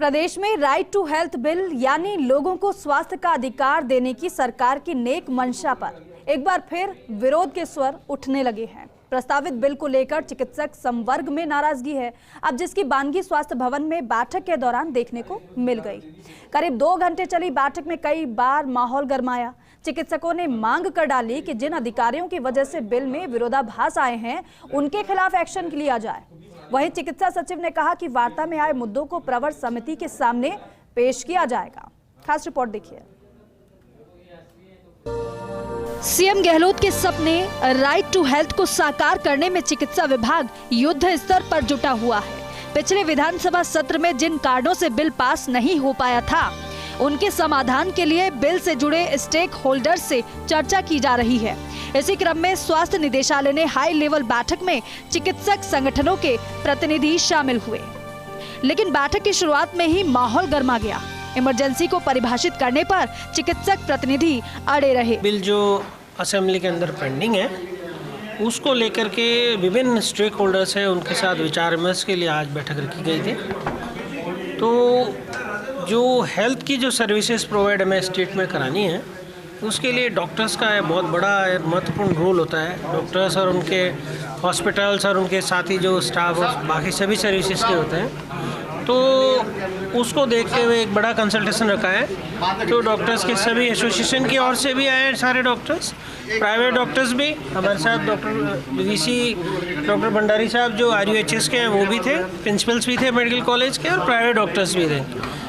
प्रदेश में right to health bill यानी लोगों को स्वास्थ्य का अधिकार देने की सरकार की नेक मंशा पर एक बार फिर विरोध के स्वर उठने लगे हैं। प्रस्तावित बिल को लेकर चिकित्सक संवर्ग में नाराजगी है, अब जिसकी बानगी स्वास्थ्य भवन में बैठक के दौरान देखने को मिल गई। करीब 2 घंटे चली बैठक में कई बार माहौल गरमाया। चिकित्सकों ने मांग कर डाली कि जिन अधिकारियों की वजह से बिल में विरोधाभास आए हैं उनके खिलाफ एक्शन लिया जाए। वहीं चिकित्सा सचिव ने कहा कि वार्ता में आए मुद्दों को प्रवर समिति के सामने पेश किया जाएगा। खास रिपोर्ट देखिए। सीएम गहलोत के सपने राइट टू हेल्थ को साकार करने में चिकित्सा विभाग युद्ध स्तर पर जुटा हुआ है। पिछले विधानसभा सत्र में जिन कारणों से बिल पास नहीं हो पाया था, उनके समाधान के लिए बिल से जुड़े स्टेक होल्डर्स से चर्चा की जा रही है। इसी क्रम में स्वास्थ्य निदेशालय ने हाई लेवल बैठक में चिकित्सक संगठनों के प्रतिनिधि शामिल हुए, लेकिन बैठक की शुरुआत में ही माहौल गर्मा गया। इमरजेंसी को परिभाषित करने पर चिकित्सक प्रतिनिधि अड़े रहे। बिल जो असेंबली के अंदर पेंडिंग है, उसको लेकर के विभिन्न स्टेक होल्डर्स हैं, उनके साथ विचार विमर्श के लिए आज बैठक रखी गई थी। तो जो हेल्थ की जो सर्विसेज प्रोवाइड हमें स्टेट में करानी है, उसके लिए डॉक्टर्स का बहुत बड़ा महत्वपूर्ण रोल होता है। डॉक्टर्स और उनके हॉस्पिटल्स और उनके साथी जो स्टाफ और बाकी सभी सर्विसेज के होते हैं, तो उसको देखते हुए एक बड़ा कंसल्टेशन रखा है। तो डॉक्टर्स के सभी एसोसिएशन की ओर से भी आए सारे डॉक्टर्स, प्राइवेट डॉक्टर्स भी हमारे साथ। डॉक्टर भंडारी साहब जो RUHS के हैं वो भी थे, प्रिंसिपल्स भी थे मेडिकल कॉलेज के, और प्राइवेट डॉक्टर्स भी थे।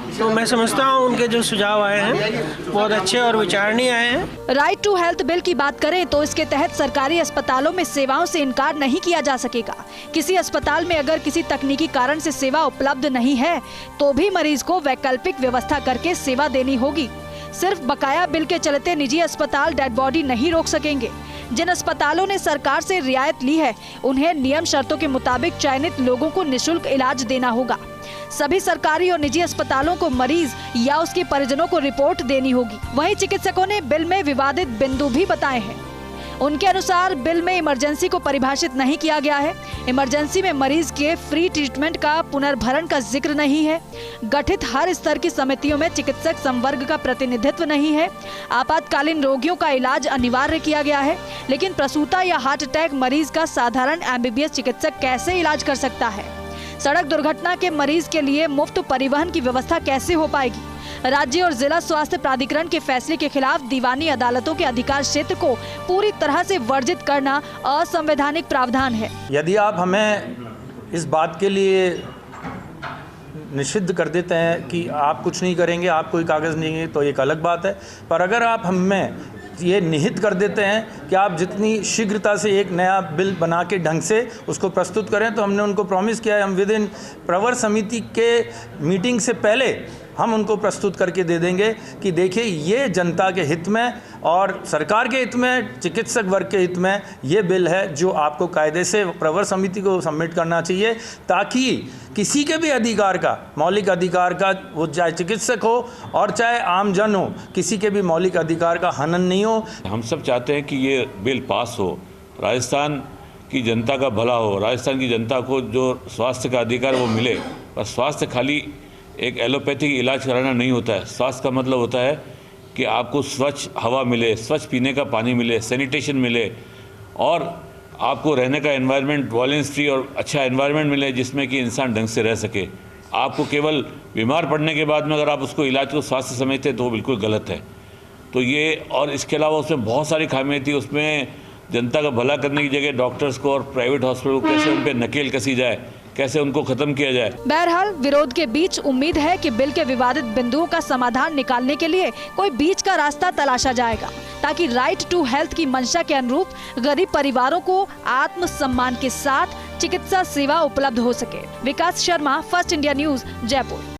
तो मैं समझता हूँ उनके जो सुझाव आए हैं बहुत अच्छे और विचारणीय आए हैं। राइट टू हेल्थ बिल की बात करें तो इसके तहत सरकारी अस्पतालों में सेवाओं से इनकार नहीं किया जा सकेगा। किसी अस्पताल में अगर किसी तकनीकी कारण से सेवा उपलब्ध नहीं है तो भी मरीज को वैकल्पिक व्यवस्था करके सेवा देनी होगी। सिर्फ बकाया बिल के चलते निजी अस्पताल डेड बॉडी नहीं रोक सकेंगे। जिन अस्पतालों ने सरकार से रियायत ली है, उन्हें नियम शर्तों के मुताबिक चयनित लोगों को निःशुल्क इलाज देना होगा। सभी सरकारी और निजी अस्पतालों को मरीज या उसके परिजनों को रिपोर्ट देनी होगी। वहीं चिकित्सकों ने बिल में विवादित बिंदु भी बताए हैं। उनके अनुसार बिल में इमरजेंसी को परिभाषित नहीं किया गया है। इमरजेंसी में मरीज के फ्री ट्रीटमेंट का पुनर्भरण का जिक्र नहीं है। गठित हर स्तर की समितियों में चिकित्सक संवर्ग का प्रतिनिधित्व नहीं है। आपातकालीन रोगियों का इलाज अनिवार्य किया गया है, लेकिन प्रसूता या हार्ट अटैक मरीज का साधारण MBBS चिकित्सक कैसे इलाज कर सकता है? सड़क दुर्घटना के मरीज के लिए मुफ्त परिवहन की व्यवस्था कैसे हो पाएगी? राज्य और जिला स्वास्थ्य प्राधिकरण के फैसले के खिलाफ दीवानी अदालतों के अधिकार क्षेत्र को पूरी तरह से वर्जित करना असंवैधानिक प्रावधान है। यदि आप हमें इस बात के लिए निषिद्ध कर देते हैं कि आप कुछ नहीं करेंगे, आप कोई कागज़ नहीं है, तो एक अलग बात है। पर अगर आप हमें ये निहित कर देते हैं कि आप जितनी शीघ्रता से एक नया बिल बना के ढंग से उसको प्रस्तुत करें, तो हमने उनको प्रॉमिस किया है हम विद इन प्रवर समिति के मीटिंग से पहले हम उनको प्रस्तुत करके दे देंगे कि देखिए ये जनता के हित में और सरकार के हित में, चिकित्सक वर्ग के हित में ये बिल है जो आपको कायदे से प्रवर समिति को सबमिट करना चाहिए, ताकि किसी के भी अधिकार का, मौलिक अधिकार का, वो चाहे चिकित्सक हो और चाहे आम जन हो, किसी के भी मौलिक अधिकार का हनन नहीं हो। हम सब चाहते हैं कि ये बिल पास हो, राजस्थान की जनता का भला हो, राजस्थान की जनता को जो स्वास्थ्य का अधिकार वो मिले। पर स्वास्थ्य खाली एक एलोपैथिक इलाज कराना नहीं होता है। स्वास्थ्य का मतलब होता है कि आपको स्वच्छ हवा मिले, स्वच्छ पीने का पानी मिले, सैनिटेशन मिले, और आपको रहने का एनवायरनमेंट वायलेंस फ्री और अच्छा एनवायरनमेंट मिले जिसमें कि इंसान ढंग से रह सके। आपको केवल बीमार पड़ने के बाद में अगर आप उसको इलाज को स्वास्थ्य समझते हैं तो वो बिल्कुल गलत है। तो ये, और इसके अलावा उसमें बहुत सारी खामियाँ थी। उसमें जनता का भला करने की जगह डॉक्टर्स को और प्राइवेट हॉस्पिटल को कैसे उन पर नकेल कसी जाए, कैसे उनको खत्म किया जाए। बहरहाल विरोध के बीच उम्मीद है कि बिल के विवादित बिंदुओं का समाधान निकालने के लिए कोई बीच का रास्ता तलाशा जाएगा, ताकि राइट टू हेल्थ की मंशा के अनुरूप गरीब परिवारों को आत्मसम्मान के साथ चिकित्सा सेवा उपलब्ध हो सके। Vikas Sharma, First India News, Jaipur.